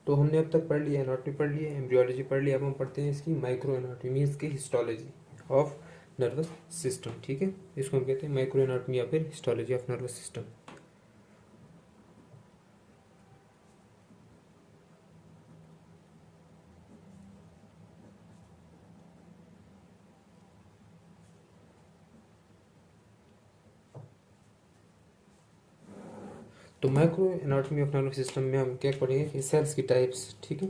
तो हमने अब तक पढ़ लिया, एनाटॉमी पढ़ लिया, एम्ब्रियोलॉजी पढ़ लिया, अब हम पढ़ते हैं इसकी माइक्रो एनाटॉमी मीन्स की हिस्टोलॉजी ऑफ नर्वस सिस्टम। ठीक है, इसको हम कहते हैं माइक्रो एनाटॉमी या फिर हिस्टोलॉजी ऑफ नर्वस सिस्टम। तो micro anatomy of nervous system में हम क्या पढ़ेंगे कि सेल्स की टाइप्स। ठीक है,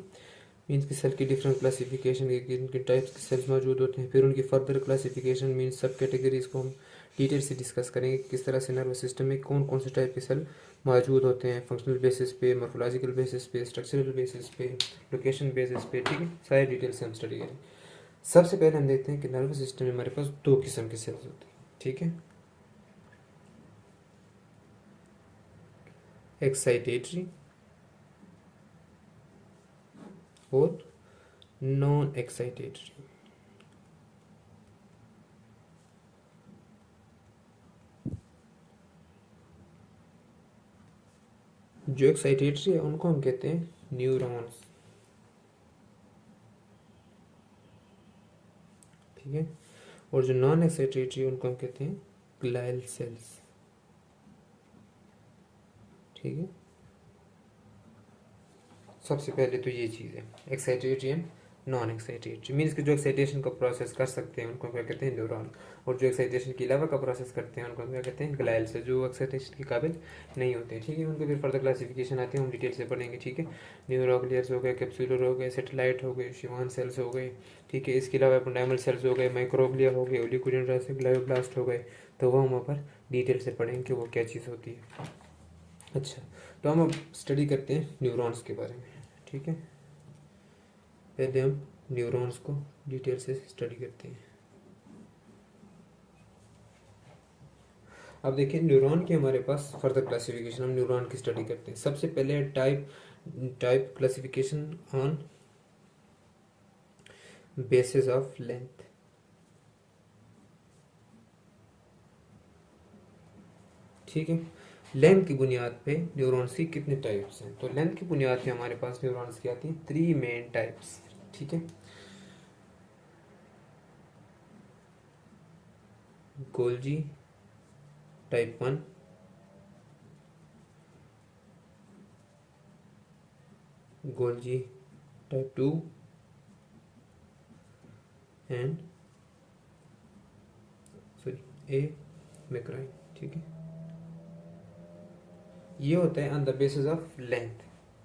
मीन्स की सेल की डिफरेंट क्लासिफिकेशन के इनके टाइप्स के सेल्स मौजूद होते हैं, फिर उनकी फर्दर क्लासिफिकेशन मीन्स सब कैटेगरीज को हम डिटेल से डिस्कस करेंगे कि किस तरह से नर्वस सिस्टम में कौन कौन से टाइप के सेल मौजूद होते हैं, फंक्शनल बेसिस पे, मॉर्फोलॉजिकल बेसिस पे, स्ट्रक्चरल बेसिस पे, लोकेशन बेसिस पे। ठीक है, सारी डिटेल से हम स्टडी करेंगे। सबसे पहले हम देखते हैं कि नर्वस सिस्टम में हमारे पास दो किस्म के सेल्स होते हैं। ठीक है, एक्साइटेटरी और नॉन एक्साइटेटरी। जो एक्साइटेटरी है उनको हम कहते हैं न्यूरॉन्स। ठीक है, और जो नॉन एक्साइटेटरी उनको हम कहते हैं ग्लाइल सेल्स। ठीक है, सबसे पहले तो ये चीज़ है excitatory and non excitatory means कि जो एक्साइटेशन का प्रोसेस कर सकते हैं उनको क्या कहते हैं न्यूरॉन, और जो एक्साइटेशन के अलावा का प्रोसेस करते हैं उनको क्या कहते हैं ग्लाइल से, जो एक्साइटेशन के काबिल नहीं होते हैं। ठीक है, उनको फिर फर्दर क्लासिफिकेशन आती है, हम डिटेल से पढ़ेंगे। ठीक है, न्यूरोग्लियर्स हो गए, कैप्सुलर हो गए, सेटेलाइट हो गए, शिवान सेल्स हो गए। ठीक है, इसके अलावा एपिडेर्मल सेल्स हो गए, माइक्रोग्लिया हो गए, ओलिगोडेंड्रोसाइट, ग्लायोब्लास्ट हो गए। तो वो हम वहाँ पर डिटेल से पढ़ेंगे कि वो क्या चीज़ होती है। अच्छा, तो हम अब स्टडी करते हैं न्यूरॉन्स के बारे में। ठीक है, पहले हम न्यूरॉन्स को डिटेल से स्टडी करते हैं। अब देखिए न्यूरॉन की हमारे पास फर्दर क्लासिफिकेशन, हम न्यूरॉन की स्टडी करते हैं। सबसे पहले type type classification on basis of length. ठीक है, लेंथ की बुनियाद पे न्यूरॉन्स की कितने टाइप्स हैं, तो लेंथ की बुनियाद पे हमारे पास न्यूरॉन्स की आती हैं 3 मेन टाइप्स। ठीक है, Golgi type 1, Golgi type 2 and sorry amacrine. ठीक है, ये होता है on the basis of length.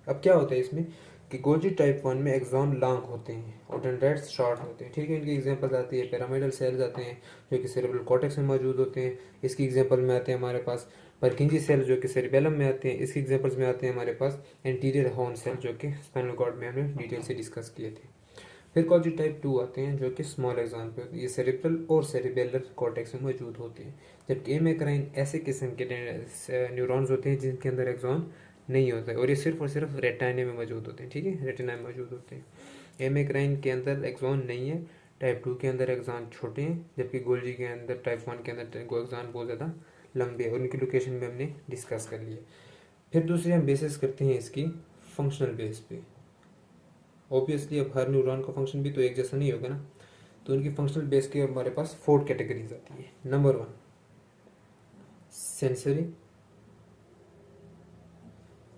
अब क्या होता है इसमें कि गोल्जी टाइप 1 में एक्सॉन लॉन्ग होते हैं और डेंड्राइट्स शॉर्ट होते हैं। ठीक है, इनकी एग्जांपल्स आती है पिरामिडल सेल्स आते हैं जो कि सेरेब्रल कॉर्टेक्स में मौजूद होते हैं। इसकी एग्जांपल में आते हैं हमारे पास परकिंजी सेल्स जो कि सेरिबेलम में आते हैं। इसकी एग्जांपल्स में आते हैं हमारे पास एंटीरियर हॉर्न सेल जो कि स्पाइनल कॉर्ड में हमने डिटेल से डिस्कस किए थे। फिर कॉल्जी टाइप 2 आते हैं जो कि स्मॉल एक्सॉन पे होते हैं, ये सेरिब्रल और सेरिबेलर कॉर्टेक्स में मौजूद होते हैं। जबकि एमेक्राइन ऐसे किस्म के न्यूरॉन्स होते हैं जिनके अंदर एक्सॉन नहीं होता है और ये सिर्फ और सिर्फ रेटिना में मौजूद होते हैं। ठीक है, रेटिना में मौजूद होते हैं। एमेक्राइन के अंदर एक्सॉन नहीं है, टाइप 2 के अंदर एक्सॉन छोटे हैं, जबकि गोल्जी के अंदर टाइप 1 के अंदर एक्सॉन बहुत ज़्यादा लंबे हैं और उनकी लोकेशन भी हमने डिस्कस कर लिया। फिर दूसरी हम बेसिस करते हैं इसकी फंक्शनल बेस पे। ऑब्वियसली अब हर न्यूरॉन का फंक्शन भी तो एक जैसा नहीं होगा ना, तो उनकी फंक्शनल बेस के हमारे पास 4 कैटेगरीज आती है। Number 1 sensory,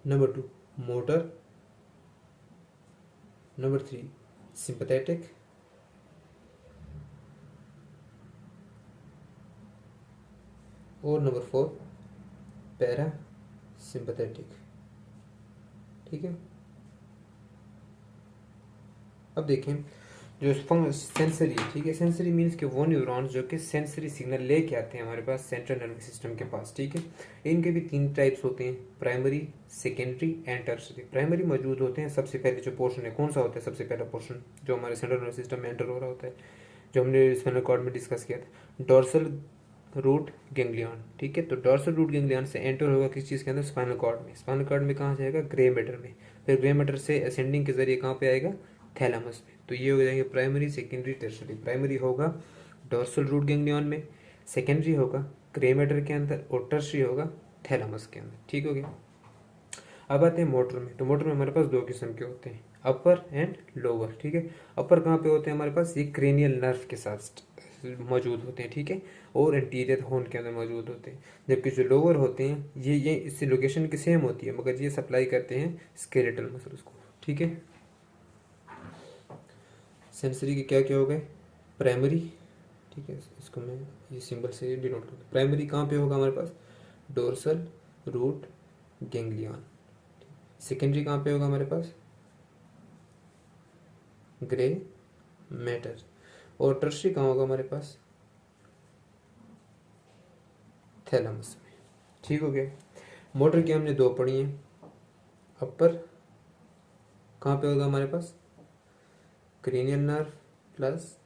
number 2 motor, number 3 sympathetic, और नंबर 4 पैरा सिंपैथेटिक। ठीक है, अब देखें जो सेंसरी। ठीक है, सेंसरी मीन्स कि वो न्यूरॉन्स जो कि सेंसरी सिग्नल लेके आते हैं हमारे पास सेंट्रल नर्वस सिस्टम के पास। ठीक है, इनके भी 3 टाइप्स होते हैं, primary, secondary and tertiary. Primary मौजूद होते हैं सबसे पहले जो पोर्शन है, कौन सा होता है सबसे पहला पोर्शन जो हमारे सेंट्रल नर्वस सिस्टम में एंटर हो रहा होता है, जो हमने स्पाइनल कॉर्ड में डिस्कस किया था, डोर्सल रूट गैंग्लियन। ठीक है, तो डोर्सल रूट गैंग्लियन से एंटर होगा किस चीज़ के अंदर, स्पाइनल कॉर्ड में। स्पाइनल कॉर्ड में कहाँ जाएगा, ग्रे मैटर में। फिर ग्रे मैटर से असेंडिंग के जरिए कहाँ पे आएगा, थैलामस में। तो ये हो जाएंगे प्राइमरी, सेकेंडरी, टर्शरी। प्राइमरी होगा डोर्सल रूट गैंग्लियन में, सेकेंडरी होगा ग्रे मैटर के अंदर, और टर्शरी होगा थैलामस के अंदर। ठीक हो गया। अब आते हैं मोटर में। तो मोटर में हमारे पास दो किस्म के होते हैं, अपर एंड लोअर। ठीक है, अपर कहाँ पे होते हैं हमारे पास, ये क्रेनियल नर्व के साथ मौजूद होते हैं। ठीक है, और इंटीरियर हॉर्न के अंदर मौजूद होते हैं। जबकि जो लोअर होते हैं ये इससे लोकेशन की सेम होती है, मगर ये सप्लाई करते हैं स्केलेटल मसल्स को। ठीक है, सेंसरी के क्या क्या हो गए, प्राइमरी। ठीक है, इसको मैं ये सिंबल से डिनोट करता हूँ। प्राइमरी कहाँ पे होगा हमारे पास, डोर्सल रूट गैंग्लियन। सेकेंडरी कहाँ पे होगा हमारे पास, ग्रे मैटर। और टर्शरी कहाँ होगा हमारे पास, थैलेमस में। ठीक हो गया। मोटर की हमने दो पढ़ी हैं, अपर कहाँ पे होगा हमारे पास, cranial nerve plus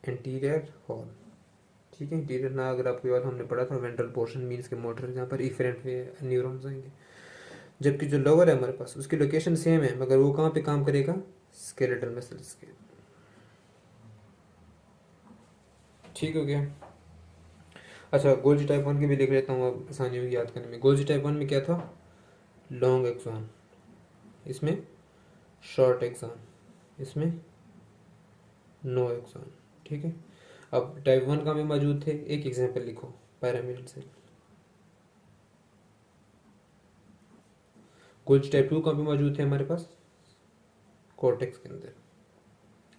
anterior horn. ठीक है, इंटीरियर ना अगर आपको याद हमने पढ़ा था वेंट्रल पोर्शन मीन्स के मोटर जहाँ पर इफरेंट न्यूरॉन्स आएंगे। जबकि जो लोअर है हमारे पास उसकी लोकेशन सेम है, मगर वो कहाँ पे काम करेगा, स्केलेटल मसल्स के। ठीक हो गया। अच्छा, गोल्जी टाइप 1 की भी लिख लेता हूँ अब आसानी होगी याद करने में। गोल्जी टाइप 1 में क्या था, लॉन्ग एक्सॉन, इसमें शॉर्ट एक्सॉन, इसमें नो एक्सॉन। ठीक है, अब टाइप 1 का भी मौजूद थे, एक एग्जांपल लिखो, पैरामिडल सेल। गोल्जी टाइप 2 का भी मौजूद थे हमारे पास कॉर्टेक्स के अंदर,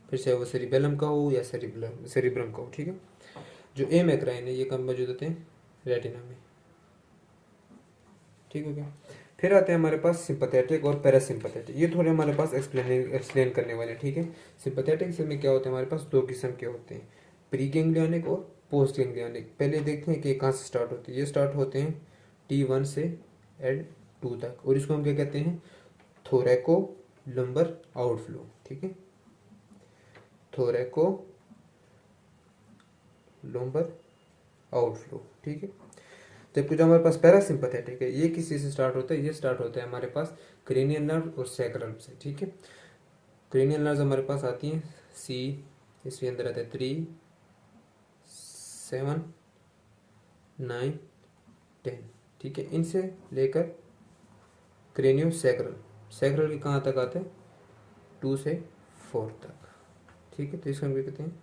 फिर से वो सेरिबेलम का हो या सेरिब्रम का हो। ठीक है, जो ए मैक्राइन है ये कब मौजूद होते हैं, रेटिना में। ठीक हो गया। फिर आते हैं हमारे पास सिंपैथेटिक और पैरासिम्पैथेटिक। ये थोड़े हमारे पास एक्सप्लेन करने वाले हैं। ठीक है, सिंपैथेटिक से में क्या होता है हमारे पास, दो किस्म के होते हैं, प्री गैंग्लियनिक और पोस्ट गैंग्लियनिक। पहले देखते हैं कि कहाँ से स्टार्ट होते हैं। ये स्टार्ट होते हैं T1 से L2 तक, और इसको हम क्या कहते हैं, थोरैको लंबर आउटफ्लो। ठीक है, थोरैको लंबर आउटफ्लो। ठीक है, जबकि जो हमारे पास पैरासिम्पैथेटिक है ये किसी से स्टार्ट होता है, ये स्टार्ट होता है हमारे पास क्रेनियल नर्व और सैक्रल से। ठीक है, क्रेनियल नर्व हमारे पास आती हैं सी, इसके अंदर आते हैं 3, 7, 9, 10। ठीक है, इनसे लेकर क्रेनियो सैक्रल, सैक्रल के कहाँ तक आते हैं, 2 से 4 तक। ठीक है, तो इसको हम क्या कहते हैं,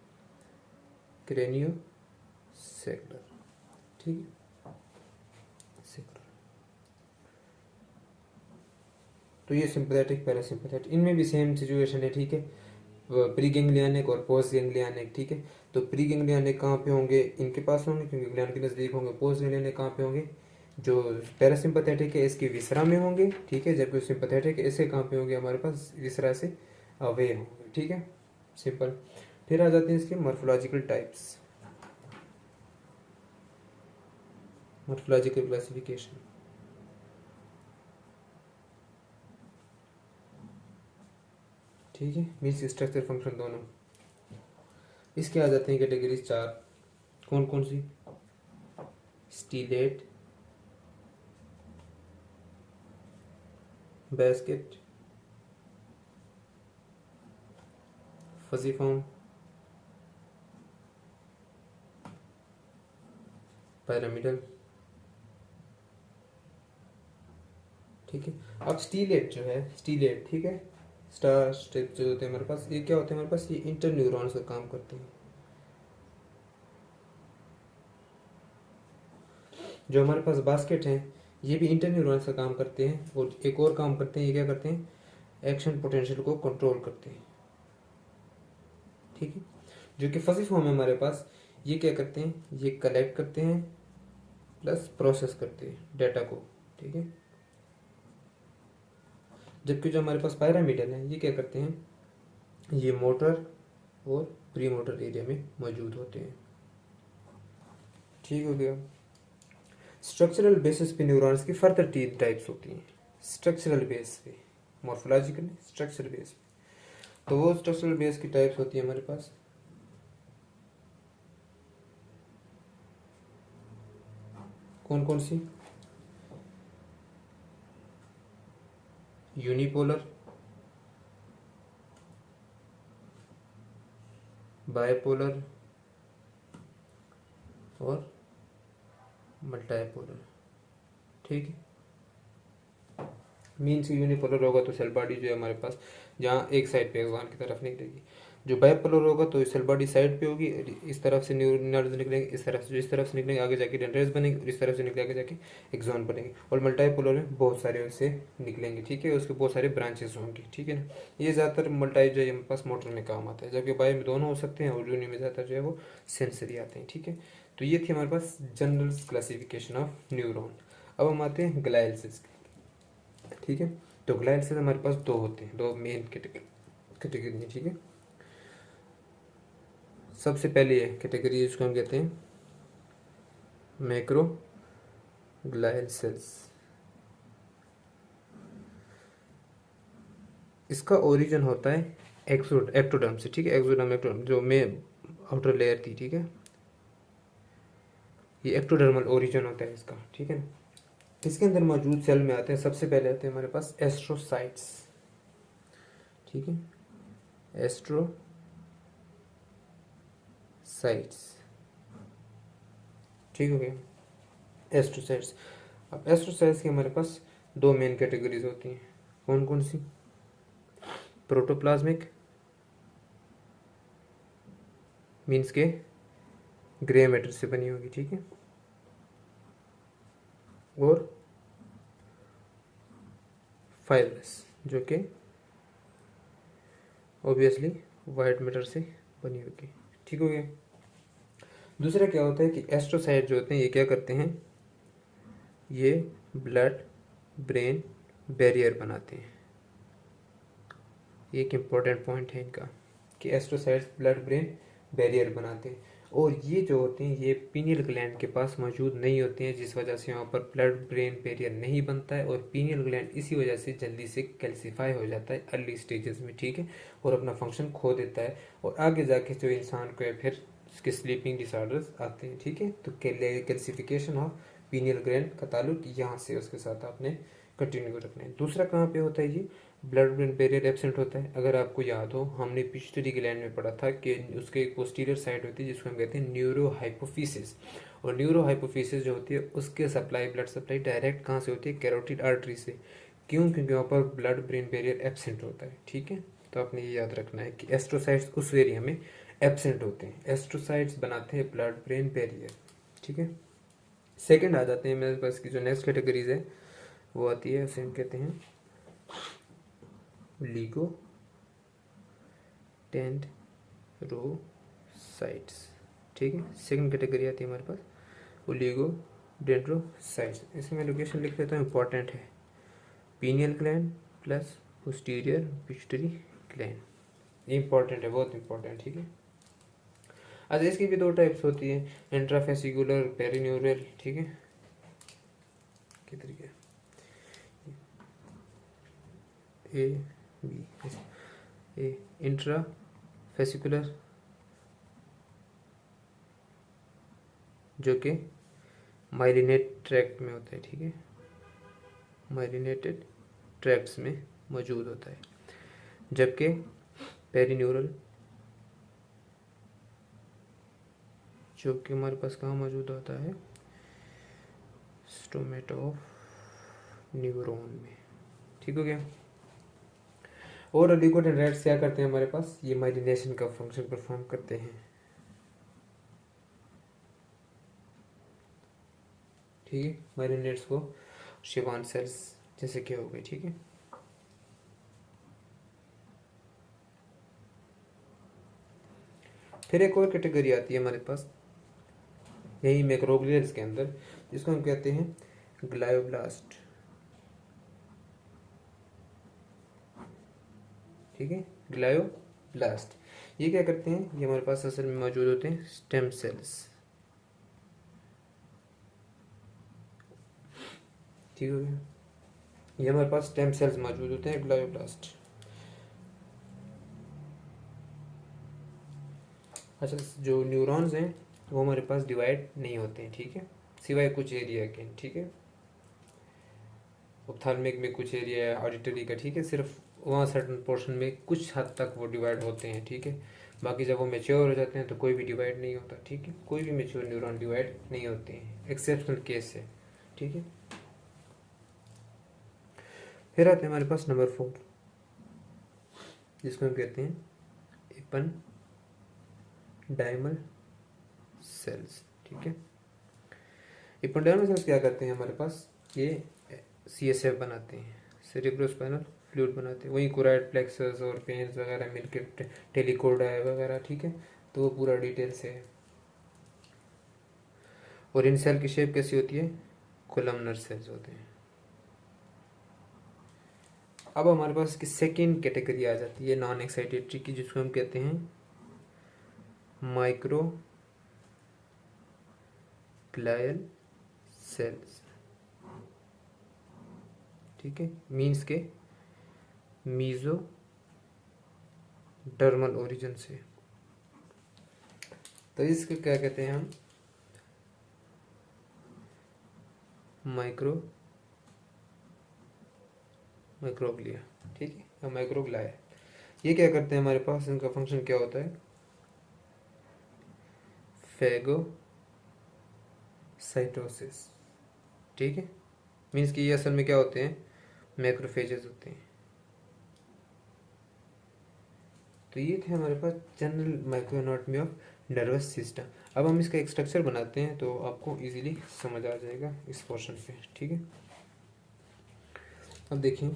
क्रेनियो सैक्रल। ठीक है, तो ये सिंपैथेटिक पैरासिम्पैथेटिक, इनमें भी सेम सिचुएशन है। ठीक है, प्री गैंग्लियनिक और पोस्ट गैंग्लियनिक। ठीक है, तो प्री गैंग्लियनिक कहाँ पे होंगे, इनके पास होंगे क्योंकि ग्लैंड के नज़दीक होंगे। पोस्ट गैंग्लियनिक कहाँ पे होंगे, जो पैरासिम्पैथेटिक है इसकी विसरा में होंगे। ठीक है, जबकि सिंपैथेटिक इसके कहाँ पे होंगे, हमारे पास विसरा से अवे होंगे। ठीक है, सिंपल। फिर आ जाते हैं इसके मॉर्फोलॉजिकल टाइप्स, मॉर्फोलॉजिकल क्लासिफिकेशन। ठीक है, मीन्स स्ट्रक्चर फंक्शन दोनों। इसके आ जाते हैं कैटेगरीज 4, कौन कौन सी, stellate, basket, fuzzy form, pyramidal. ठीक है, अब स्टीलेट जो है, स्टीलेट, ठीक है, स्टार स्ट्रिप जो होते हैं हमारे पास, ये क्या होते हैं हमारे पास, ये इंटर न्यूरॉन्स का काम करते हैं। जो हमारे पास बास्केट हैं ये भी इंटर न्यूरॉन्स का काम करते हैं, और एक और काम करते हैं, ये क्या करते हैं, एक्शन पोटेंशियल को कंट्रोल करते हैं। ठीक है, जो कि फजी फॉर्म है हमारे पास, ये क्या करते हैं, ये कलेक्ट करते हैं प्लस प्रोसेस करते हैं डाटा को। ठीक है, जबकि जो हमारे पास पिरामिडल है ये क्या करते हैं, ये मोटर और प्री मोटर एरिया में मौजूद होते हैं। ठीक हो गया। स्ट्रक्चरल बेसिस पे न्यूरॉन्स की फर्दर 3 टाइप्स होती हैं, स्ट्रक्चरल बेस पे, मॉर्फोलॉजिकल स्ट्रक्चरल बेस पे। तो वो स्ट्रक्चरल बेस की टाइप्स होती है हमारे पास, कौन कौन सी, यूनिपोलर, बायपोलर और मल्टीपोलर। ठीक है, मीन्स यूनिपोलर होगा तो सेल बॉडी जो है हमारे पास जहाँ एक साइड पे एक्सॉन की तरफ निकलेगी। जो बाइपोलर होगा तो सेल बॉडी साइड पे होगी, इस तरफ से न्यूरॉन्स निकलेंगे, इस तरफ से जो इस तरफ से निकलेंगे आगे जाके डेंड्राइट्स बनेंगे, और इस तरफ से निकले आगे जाके एक्सॉन बनेंगे। और मल्टीपोलर में बहुत सारे उससे निकलेंगे, ठीक है, उसके बहुत सारे ब्रांचेस होंगे, ठीक है ना। ये ज़्यादातर मल्टाई जो है हमारे पास मोटर में काम आता है, जबकि बायो में दोनों हो सकते हैं, और यूनि में ज़्यादातर जो है वो सेंसरी आते हैं, ठीक है। तो ये थी हमारे पास जनरल क्लासिफिकेशन ऑफ न्यूरॉन। अब हम आते हैं ग्लाइल सेल्स, ठीक है। तो ग्लाइल सेल हमारे पास दो होते हैं, दो मेन कैटेगरी है, ठीक है। सबसे पहले है कैटेगरी जिसको हम कहते हैं मैक्रो ग्लाइल सेल्स। इसका ओरिजिन होता है एक्टोडर्म से, ठीक है। एक्टोडर्म जो में आउटर लेयर थी, ठीक है, ये एक्टोडर्मल ओरिजिन होता है इसका, ठीक है ना। इसके अंदर मौजूद सेल में आते हैं, सबसे पहले आते हैं हमारे पास एस्ट्रोसाइट्स, ठीक है, एस्ट्रोसाइट्स, ठीक हो गया एस्ट्रोसाइट्स। अब एस्ट्रोसाइट्स की हमारे पास दो मेन कैटेगरीज होती हैं, कौन कौन सी? प्रोटोप्लाज्मिक मीन्स के ग्रे मैटर से बनी होगी, ठीक है, और फाइब्रस जो कि ऑब्वियसली वाइट मैटर से बनी होगी, ठीक हो गया। दूसरा क्या होता है कि एस्ट्रोसाइट जो होते हैं ये क्या करते हैं, ये ब्लड ब्रेन बैरियर बनाते हैं। ये एक इम्पॉर्टेंट पॉइंट है इनका कि एस्ट्रोसाइट्स ब्लड ब्रेन बैरियर बनाते हैं, और ये जो होते हैं ये पीनियल ग्लैंड के पास मौजूद नहीं होते हैं, जिस वजह से वहाँ पर ब्लड ब्रेन बैरियर नहीं बनता है, और पीनियल ग्लैंड इसी वजह से जल्दी से कैल्सीफाई हो जाता है अर्ली स्टेजेस में, ठीक है, और अपना फंक्शन खो देता है, और आगे जाके जो इंसान को है फिर उसके स्लीपिंग डिसऑर्डर्स आते हैं, ठीक है। तो कैल्सिफिकेशन ऑफ पीनियल ग्लैंड का ताल्लुक यहाँ से उसके साथ आपने कंटिन्यू रखना है। दूसरा कहाँ पे होता है ये, ब्लड ब्रेन बैरियर एब्सेंट होता है। अगर आपको याद हो हमने पिट्यूटरी ग्लैंड में पढ़ा था कि उसके एक पोस्टीरियर साइड होती है जिसको हम कहते हैं न्यूरो हाइपोफिसिस, और न्यूरो हाइपोफिसिस जो होती है उसके सप्लाई ब्लड सप्लाई डायरेक्ट कहाँ से होती है, कैरोटिड आर्टरी से। क्यों? क्योंकि वहाँ पर ब्लड ब्रेन बैरियर एब्सेंट होता है, ठीक है। तो आपने ये याद रखना है कि एस्ट्रोसाइट्स उस एरिया में एब्सेंट होते हैं, एस्ट्रोसाइट्स बनाते हैं ब्लड ब्रेन बैरियर, ठीक है। सेकेंड आ जाते हैं मेरे पास की जो नेक्स्ट कैटेगरीज है वो आती है, उसे हम कहते हैं लिगो डेंड्रोसाइट्स, ठीक है। सेकंड कैटेगरी आती है हमारे पास ओलिगो डेंड्रोसाइट्स। इसमें लोकेशन लिख देता हूँ, इंपॉर्टेंट है, pineal gland plus posterior pituitary gland, important है, बहुत इंपॉर्टेंट, ठीक है। अच्छा इसकी भी दो टाइप्स होती है, इंट्राफेसिकुलर पेरिन्यूरल, ठीक है, किधर गया, A B, A intra fascicular जो कि माइलिनेट ट्रैक्ट में होता है, ठीक है, माइलिनेटेड ट्रैक्ट्स में मौजूद होता है, जबकि पेरिन्यूरल जो कि हमारे पास कहाँ मौजूद होता है, स्टोमेटा ऑफ न्यूरॉन में, ठीक हो गया। और ओलिगोडेंड्राइट्स क्या करते हैं हमारे पास, ये माइलिनेशन का फंक्शन परफॉर्म करते हैं, ठीक है, माइलिनेट्स को शिवान सेल्स जैसे क्या हो गए, ठीक है। फिर एक और कैटेगरी आती है हमारे पास यही मैक्रोग्लियर्स के अंदर, जिसको हम कहते हैं ग्लायोब्लास्ट, ठीक है, ग्लायोब्लास्ट। ये क्या करते हैं, ये हमारे पास असल में मौजूद होते हैं स्टेम सेल्स, ठीक हो गया, ये हमारे पास स्टेम सेल्स मौजूद होते हैं ग्लायोब्लास्ट। अच्छा जो न्यूरॉन्स हैं वो हमारे पास डिवाइड नहीं होते हैं, ठीक है, सिवाय कुछ एरिया के, ठीक है, ऑप्थाल्मिक में कुछ एरिया है, ऑडिटरी का, ठीक है, सिर्फ वहाँ सर्टन पोर्शन में कुछ हद तक वो डिवाइड होते हैं, ठीक है। बाकी जब वो मेच्योर हो जाते हैं तो कोई भी डिवाइड नहीं होता, ठीक है, कोई भी मेच्योर न्यूरॉन डिवाइड नहीं होते हैं, एक्सेप्शनल केस है, ठीक है। फिर आते हैं हमारे पास नंबर 4, जिसको हम कहते हैं एपन डायमल सेल्स। ठीक है, एपिडर्मल सेल्स क्या करते हैं हमारे पास, ये CSF बनाते हैं, सेरिब्रोस्पाइनल फ्लूइड बनाते हैं, वहीं कोराइड प्लेक्सस और पेन्स वगैरह मिलकर टेलिकोडाई वगैरह। ठीक है, तो वो पूरा डिटेल से है। और इन सेल की शेप कैसी होती है, कोलमनर सेल्स होते हैं। अब हमारे पास इसकी सेकेंड कैटेगरी आ जाती है नॉन एक्साइटेटरी की, जिसको हम कहते हैं माइक्रो ग्लायल सेल्स। ठीक है, मीन्स के मीजो डर्मल ओरिजिन से। तो इसको क्या कहते हैं हम, माइक्रोग्लिया। ठीक है, या माइक्रोग्लाया। ये क्या करते हैं हमारे पास, इनका फंक्शन क्या होता है, फेगोसाइटोसिस। ठीक है, मीन्स कि ये असल में क्या होते हैं, मैक्रोफेजेस होते हैं। तो ये थे हमारे पास general micro anatomy of nervous system. अब हम इसका एक स्ट्रक्चर बनाते हैं तो आपको इजीली समझ आ जाएगा इस पोर्शन पे। ठीक है, अब देखिए,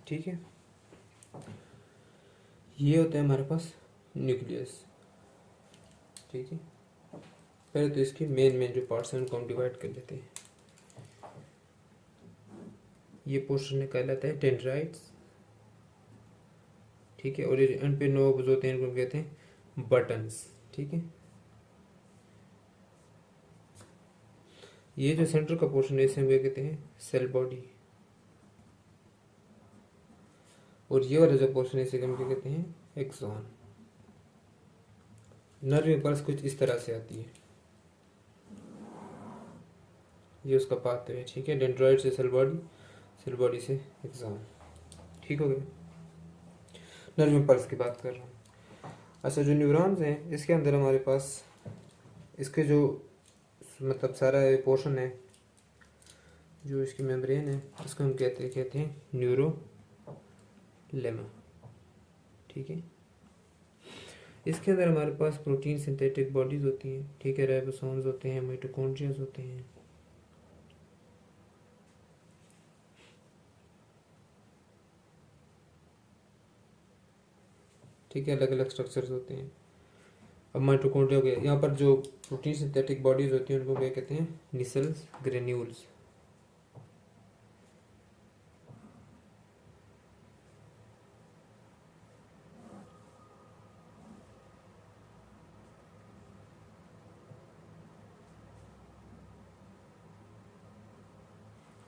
ठीक है, ये होता है हमारे पास न्यूक्लियस। ठीक है, पहले तो इसके मेन जो पार्ट्स हैं उनको हम डिवाइड कर लेते हैं। ये पोर्शन कहलाता है डेंड्राइट्स। ठीक है, और ये एंड पे नोब्स होते हैं, इनको कहते हैं बटन्स। ठीक है, ये जो सेंटर का पोर्शन है इसे हम क्या कहते हैं, सेल बॉडी। और ये वाला जो पोर्शन है इसे हम क्या कहते हैं, एक्सॉन। नर्व इम्पल्स कुछ इस तरह से आती है, ये उसका पाथ है। ठीक है, डेंड्रॉइड से सेल बॉडी से एक्सॉन। ठीक हो गया, नर्व इम्पल्स की बात कर रहा हूँ। अच्छा, जो न्यूरॉन्स हैं इसके अंदर हमारे पास इसके जो मतलब सारा पोर्शन है, जो इसकी मेम्ब्रेन है, इसको हम कहते हैं न्यूरोलेमा। ठीक है, इसके अंदर हमारे पास प्रोटीन सिंथेटिक बॉडीज होती हैं। ठीक है, राइबोसोम्स होते हैं, माइटोकॉन्ड्रियाज होते हैं। ठीक है, अलग अलग स्ट्रक्चर्स होते हैं। अब माइटोकॉन्ड्रिया हो गया, यहाँ पर जो प्रोटीन सिंथेटिक बॉडीज होती हैं उनको क्या कहते हैं, निसल्स ग्रेन्यूल्स।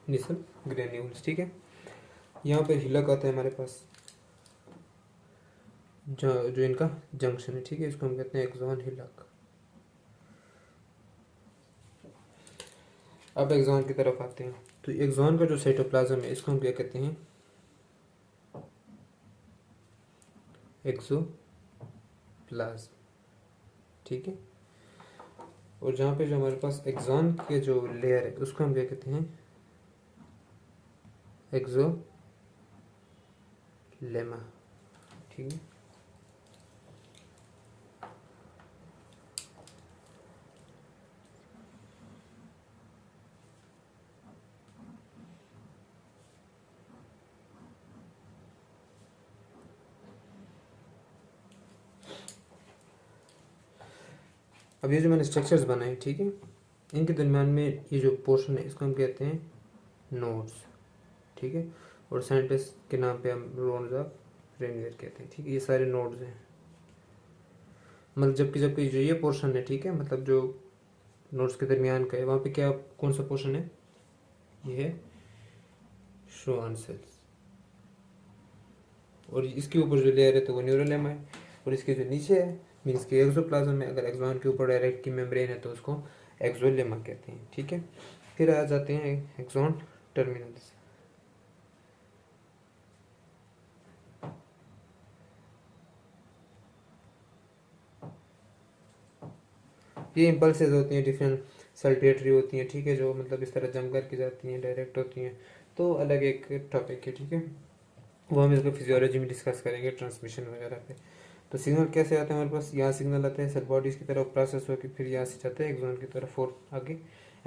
निसल ग्रेन्यूल्स। ठीक है, यहाँ पर हिलक आता है हमारे पास, जो इनका जंक्शन है। ठीक है, इसको हम कहते हैं एक्सॉन हिलक। अब एक्सॉन की तरफ आते हैं, तो एक्सॉन का जो साइटोप्लाज्म है इसको हम क्या कहते हैं, एक्सोप्लाज्म। ठीक है, और जहाँ पे जो हमारे पास एक्सॉन के जो लेयर है उसको हम क्या कहते हैं, एक्सोलेमा। ठीक है, अब ये जो मैंने स्ट्रक्चर्स बनाए, ठीक है, इनके दरम्यान में ये जो पोर्शन है इसको हम कहते हैं नोड्स। ठीक है, और साइंटिस्ट के नाम पे हम नोड्स ऑफ रेनवियर कहते हैं। ठीक है, ये सारे नोड्स हैं, मतलब जबकि जो ये पोर्शन है, ठीक है, मतलब जो नोड्स के दरमियान का है, वहाँ पे क्या कौन सा पोर्शन है, ये है श्वान सेल्स। और इसके ऊपर जो लेयर है तो वो न्यूरल लेमा है, और इसके जो नीचे है मीन्स कि एक्सोप्लाज्म है। अगर एक्सॉन के ऊपर डायरेक्ट की मेम्ब्रेन है तो उसको एक्सोलेमा कहते हैं, ठीक है। फिर आ जाते हैं एक्सॉन टर्मिनल्स। ये इम्पल्सेस होती हैं, डिफरेंट सल्टेटरी होती हैं, ठीक है, जो मतलब इस तरह जम करके जाती हैं, डायरेक्ट होती हैं, तो अलग एक टॉपिक है, ठीक है। वो हम इसको फिजियोलॉजी में डिस्कस करेंगे, ट्रांसमिशन वगैरह पे। तो सिग्नल कैसे आते हैं हमारे पास, यहाँ सिग्नल आते हैं सेल बॉडीज की तरफ, प्रोसेस होकर फिर यहाँ से जाते हैं एक्सॉन की तरफ और आगे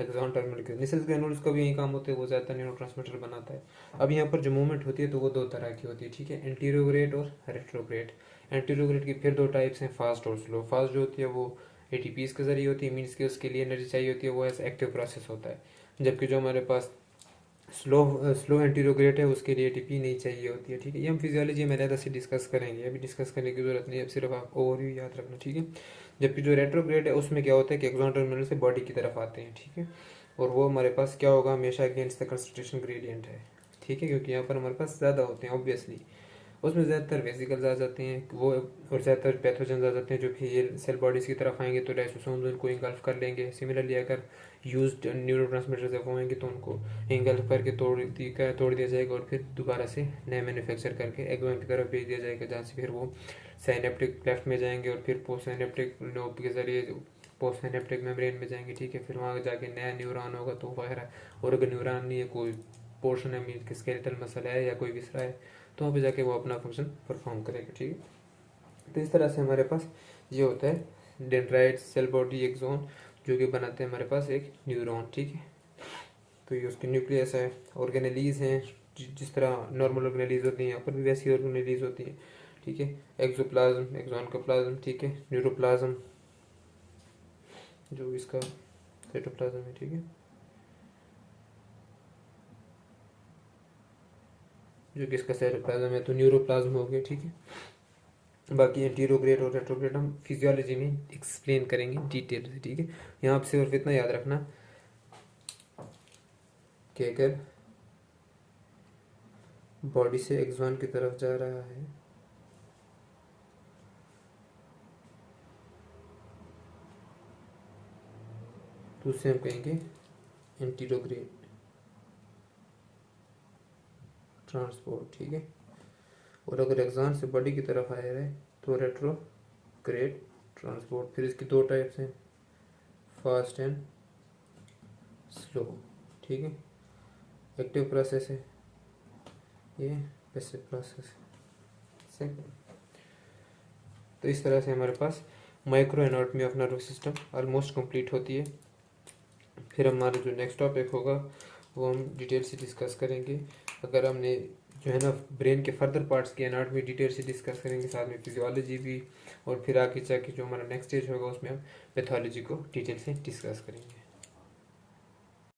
एक्सॉन टर्मिनल की। निसेल्स ग्रैन्युल्स का भी यही काम होता है, वो ज़्यादा न्यूरोट्रांसमीटर बनाता है। अब यहाँ पर जो मूवमेंट होती है तो वो दो तरह की होती है, ठीक है, एंटीरोग्रेड और रेट्रोग्रेड। एंटीरोग्रेड की फिर दो टाइप्स हैं, फास्ट और स्लो। फास्ट जो होती है वो एटीपीज के जरिए होती है, मीन्स कि उसके लिए एनर्जी चाहिए होती है, वो ऐसा एक्टिव प्रोसेस होता है। जबकि जो हमारे पास स्लो एंटीरोग्रेट है उसके लिए एटीपी नहीं चाहिए होती है, ठीक है। ये हम फिजियोलॉजी में अलग से डिस्कस करेंगे, अभी डिस्कस करने की जरूरत नहीं है, अब सिर्फ आप ओवरव्यू याद रखना, ठीक है। जबकि जो रेट्रोग्रेड है उसमें क्या होता है कि एक्सॉन टर्मिनल से बॉडी की तरफ आते हैं, ठीक है, और वो हमारे पास क्या होगा हमेशा अगेंस्ट द कंसंट्रेशन ग्रेडियंट है, ठीक है, क्योंकि यहाँ पर हमारे पास ज़्यादा होते हैं ऑब्वियसली। उसमें ज़्यादातर वेसिकल्स आ जाते हैं वो, और ज़्यादातर पैथोजन आ जाते हैं जो कि ये सेल बॉडीज़ की तरफ आएंगे तो लाइसोसोम्स उनको इंगल्फ कर लेंगे। सिमिलरली अगर यूज्ड न्यूरोट्रांसमीटर्स है वो आएंगे तो उनको इंगल्फ करके तोड़ दिया जाएगा और फिर दोबारा से नए मैन्युफैक्चर करके एक्सॉन की तरफ भेज दिया जाएगा, जहाँ से फिर वो साइनेप्टिक लेफ्ट में जाएंगे और फिर पोस्ट साइनेप्टिक लोब के जरिए पोस्ट साइनेप्टिक मेम्ब्रेन में जाएंगे, ठीक है। फिर वहाँ जाके नया न्यूरॉन होगा तो वगैरह, और अगर न्यूरॉन नहीं है कोई पोर्शन है मीन कि स्केलेटल मसल है या कोई विसरा है तो वहाँ पे जाके वो अपना फंक्शन परफॉर्म करेगा, ठीक है। तो इस तरह से हमारे पास ये होता है डेंड्राइट सेल बॉडी एक्सॉन, जो कि बनाते हैं हमारे पास एक न्यूरॉन, ठीक है। तो ये उसकी न्यूक्लियस है, ऑर्गेनेलीज हैं, जिस तरह नॉर्मल ऑर्गेनेलीज होती हैं यहाँ पर भी वैसी ऑर्गेनेलीज होती हैं, ठीक है। एक्सोप्लाज्म, एक्सॉन का प्लाज्म, ठीक है, न्यूरोप्लाज्म जो इसका साइटोप्लाज्म है, ठीक है, जो कि इसका साइटोप्लाज्म है, तो न्यूरोप्लाज्म हो गया, ठीक है। बाकी एंटीरोग्रेड और रेट्रोग्रेड हम फिजियोलॉजी में एक्सप्लेन करेंगे डिटेल से, ठीक है। यहाँ आप सिर्फ इतना याद रखना कि अगर बॉडी से एक्सॉन की तरफ जा रहा है तो उसे हम कहेंगे एंटीरोग्रेड ट्रांसपोर्ट, ठीक है। और अगर एक्सॉन से बॉडी की तरफ आया है तो रेट्रोग्रेड ट्रांसपोर्ट। फिर इसकी दो टाइप्स हैं, फास्ट एंड स्लो, ठीक है। एक्टिव प्रोसेस है ये, पैसिव प्रोसेस है। तो इस तरह से हमारे पास micro anatomy of nervous system almost complete होती है। फिर हमारा जो नेक्स्ट टॉपिक होगा वो हम डिटेल से डिस्कस करेंगे। अगर हमने जो है ना ब्रेन के फर्दर पार्ट्स की एनाटॉमी डिटेल से डिस्कस करेंगे, साथ में फिजियोलॉजी भी, और फिर आगे जाके जो हमारा नेक्स्ट स्टेज होगा उसमें हम पैथोलॉजी को डिटेल से डिस्कस करेंगे।